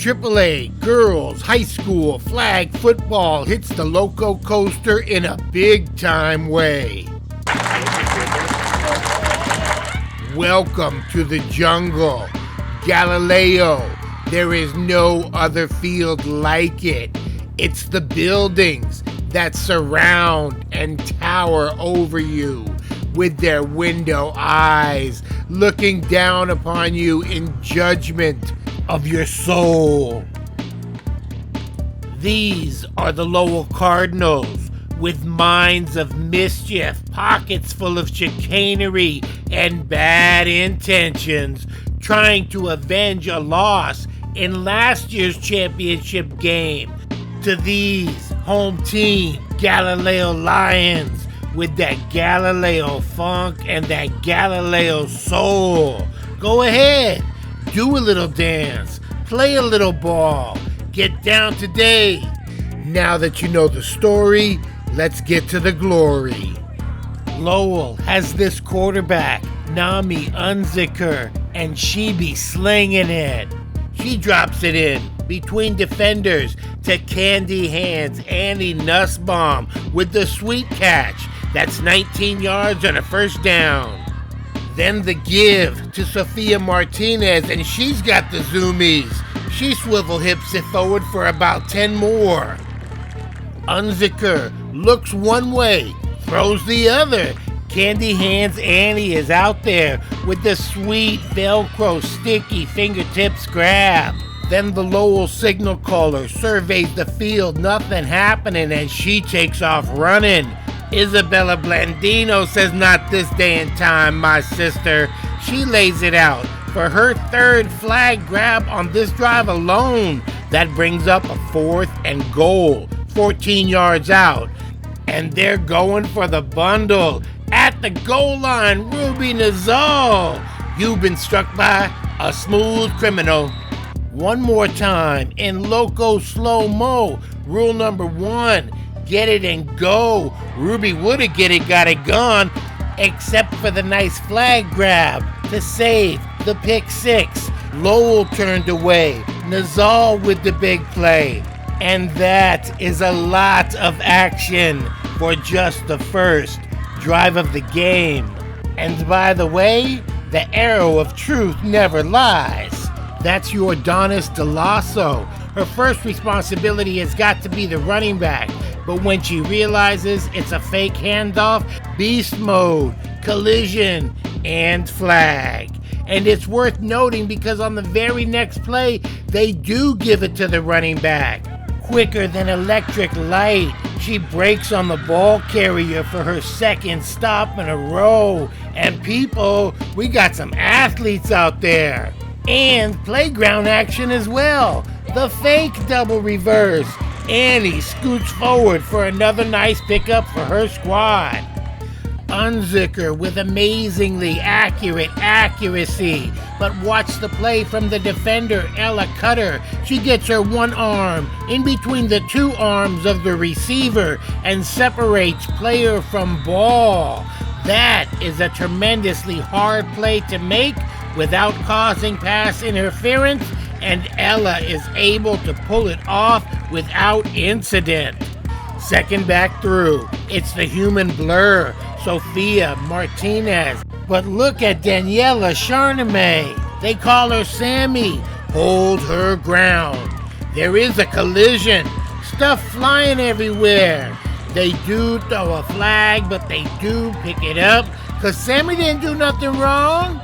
AAA girls high school flag football hits the Loco Coaster in a big-time way. Welcome to the jungle. Galileo, there is no other field like it. It's the buildings that surround and tower over you with their window eyes, looking down upon you in judgment of your soul. These are the Lowell Cardinals, with minds of mischief, pockets full of chicanery and bad intentions, trying to avenge a loss in last year's championship game to these home team Galileo Lions, with that Galileo funk and that Galileo soul. Go ahead, do a little dance, play a little ball, get down today. Now that you know the story, let's get to the glory. Lowell has this quarterback, Nami Unzicker, and she be slinging it. She drops it in between defenders to Candy Hands Annie Nussbaum with the sweet catch. That's 19 yards and a first down. Then the give to Sophia Martinez, and she's got the zoomies. She swivel hips it forward for about 10 more. Unzicker looks one way, throws the other. Candy Hands Annie is out there with the sweet Velcro sticky fingertips grab. Then the Lowell signal caller surveys the field, nothing happening, and she takes off running. Isabella Blandino says, "Not this day and time, my sister." She lays it out for her third flag grab on this drive alone. That brings up a 4th and goal, 14 yards out. And they're going for the bundle. At the goal line, Ruby Nazal. You've been struck by a smooth criminal. One more time in Loco Slow-Mo. Rule number 1, get it and go. Ruby woulda get it, got it gone, except for the nice flag grab to save the pick 6. Lowell turned away. Nazal with the big play. And that is a lot of action for just the first drive of the game. And by the way, the arrow of truth never lies. That's your Donis DeLasso. Her first responsibility has got to be the running back. But when she realizes it's a fake handoff, beast mode, collision, and flag. And it's worth noting because on the very next play, they do give it to the running back. Quicker than electric light, she breaks on the ball carrier for her second stop in a row. And people, we got some athletes out there. And playground action as well. The fake double reverse. Annie scoots forward for another nice pickup for her squad. Unzicker with amazingly accurate accuracy. But watch the play from the defender, Ella Cutter. She gets her one arm in between the two arms of the receiver and separates player from ball. That is a tremendously hard play to make without causing pass interference, and Ella is able to pull it off without incident. Second back through, it's the human blur, Sophia Martinez. But look at Daniela Charname. They call her Sammy. Hold her ground. There is a collision. Stuff flying everywhere. They do throw a flag, but they do pick it up, because Sammy didn't do nothing wrong.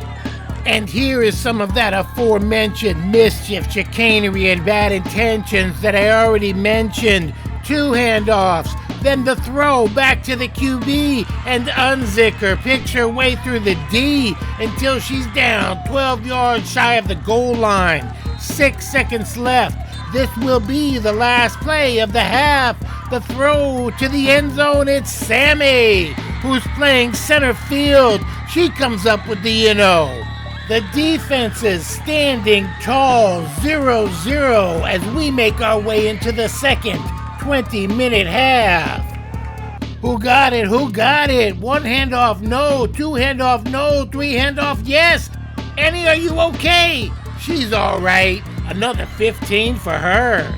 And here is some of that aforementioned mischief, chicanery, and bad intentions that I already mentioned. 2 handoffs, then the throw back to the QB, and Unzicker picks her way through the D until she's down 12 yards shy of the goal line. 6 seconds left. This will be the last play of the half. The throw to the end zone, it's Sammy, who's playing center field. She comes up with the The defense is standing tall, 0-0, as we make our way into the second 20-minute half. Who got it? Who got it? 1 handoff, no. 2 handoff, no. 3 handoff, yes. Annie, are you okay? She's all right. Another 15 for her.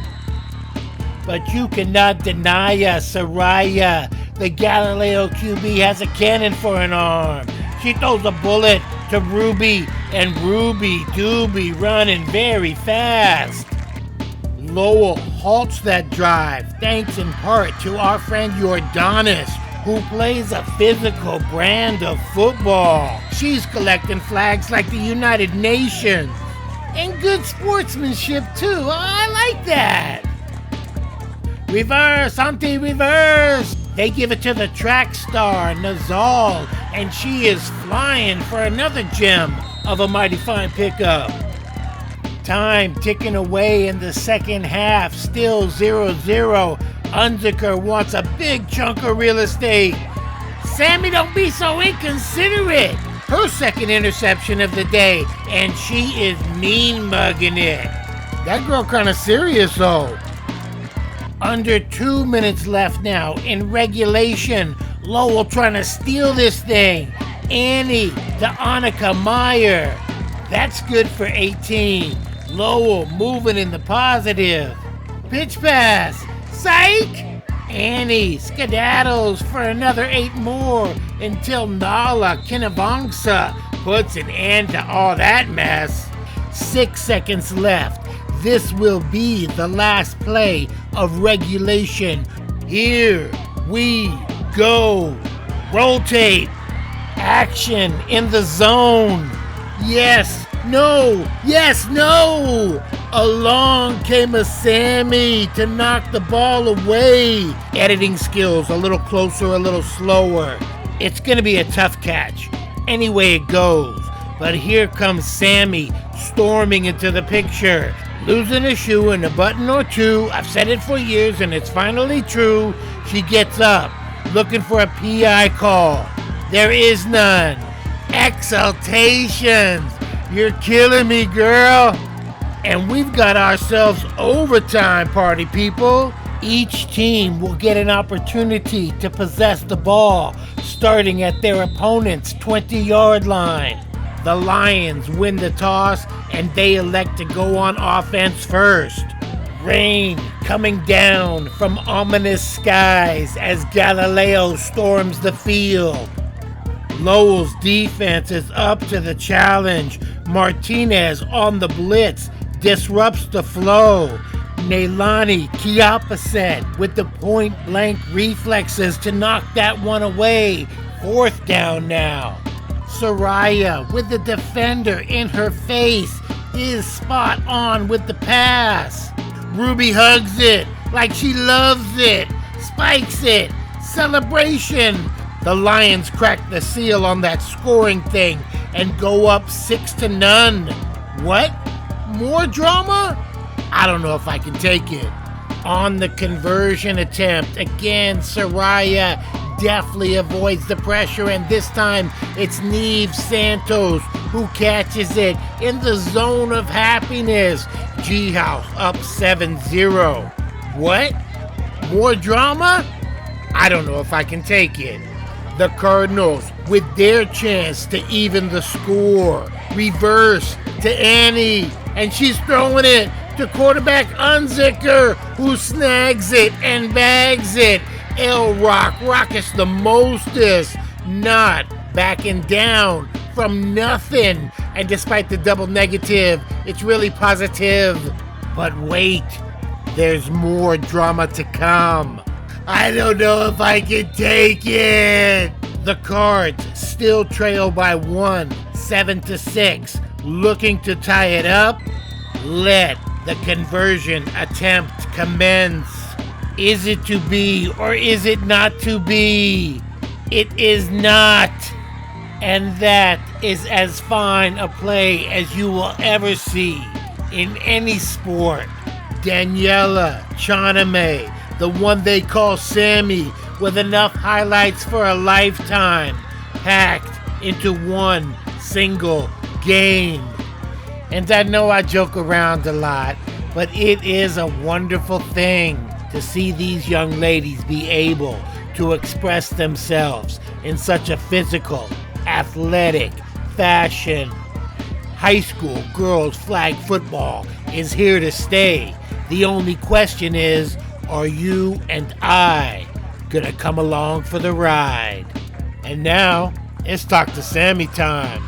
But you cannot deny us, Soraya. The Galileo QB has a cannon for an arm. She throws a bullet to Ruby, and Ruby Doobie running very fast. Lowell halts that drive, thanks in part to our friend Jordanis, who plays a physical brand of football. She's collecting flags like the United Nations. And good sportsmanship, too. I like that. Reverse, anti-reverse. They give it to the track star, Nazal, and she is flying for another gem of a mighty fine pickup. Time ticking away in the second half, still 0-0. Unzicker wants a big chunk of real estate. Sammy, don't be so inconsiderate. Her second interception of the day, and she is mean mugging it. That girl kind of serious though. Under 2 minutes left now in regulation. Lowell trying to steal this thing. Annie to Annika Meyer. That's good for 18. Lowell moving in the positive. Pitch pass. Psych! Annie skedaddles for another 8 more until Nala Kinavangsa puts an end to all that mess. 6 seconds left. This will be the last play of regulation. Here we go. Roll tape. Action in the zone. Yes, no, yes, no. Along came a Sammy to knock the ball away. Editing skills a little closer, a little slower. It's going to be a tough catch. Any way it goes. But here comes Sammy storming into the picture. Losing a shoe and a button or two. I've said it for years and it's finally true. She gets up, looking for a PI call. There is none. Exaltations. You're killing me, girl. And we've got ourselves overtime, party people. Each team will get an opportunity to possess the ball, starting at their opponent's 20-yard line. The Lions win the toss, and they elect to go on offense first. Rain coming down from ominous skies as Galileo storms the field. Lowell's defense is up to the challenge. Martinez on the blitz disrupts the flow. Neilani Kiapaset with the point-blank reflexes to knock that one away. 4th down now. Soraya with the defender in her face is spot on with the pass. Ruby hugs it like she loves it, spikes it, celebration. The Lions crack the seal on that scoring thing and go up 6-0. What? More drama? I don't know if I can take it. On the conversion attempt, again, Soraya deftly avoids the pressure, and this time it's Neve Santos who catches it in the zone of happiness. G-House up 7-0. What? More drama? I don't know if I can take it. The Cardinals with their chance to even the score. Reverse to Annie, and she's throwing it to quarterback Unzicker, who snags it and bags it. L-Rock, Rockus the mostest, not backing down from nothing. And despite the double negative, it's really positive. But wait, there's more drama to come. I don't know if I can take it. The Cards still trail by 1, 7-6. Looking to tie it up? Let the conversion attempt commence. Is it to be or is it not to be? It is not. And that is as fine a play as you will ever see in any sport. Daniela Chaname, the one they call Sammy, with enough highlights for a lifetime, packed into one single game. And I know I joke around a lot, but it is a wonderful thing to see these young ladies be able to express themselves in such a physical, athletic fashion. High school girls flag football is here to stay. The only question is, are you and I gonna come along for the ride? And now, it's Talk to Sammy time.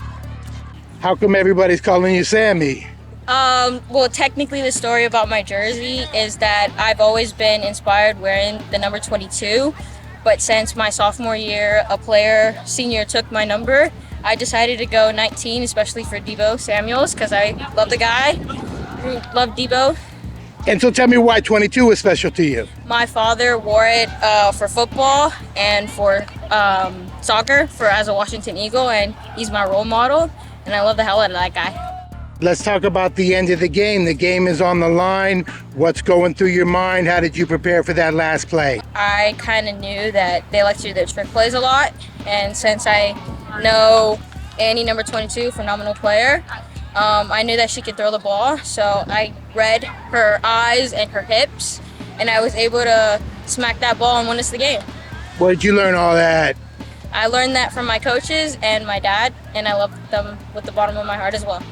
How come everybody's calling you Sammy? Well, technically the story about my jersey is that I've always been inspired wearing the number 22, but since my sophomore year, a senior took my number, I decided to go 19, especially for Debo Samuels, because I love the guy, love Debo. And so tell me why 22 is special to you. My father wore it for football and for soccer as a Washington Eagle, and he's my role model, and I love the hell out of that guy. Let's talk about the end of the game. The game is on the line. What's going through your mind? How did you prepare for that last play? I kind of knew that they like to do their trick plays a lot, and since I know Annie, number 22, phenomenal player, I knew that she could throw the ball, so I read her eyes and her hips, and I was able to smack that ball and win us the game. Where did you learn all that? I learned that from my coaches and my dad, and I love them with the bottom of my heart as well.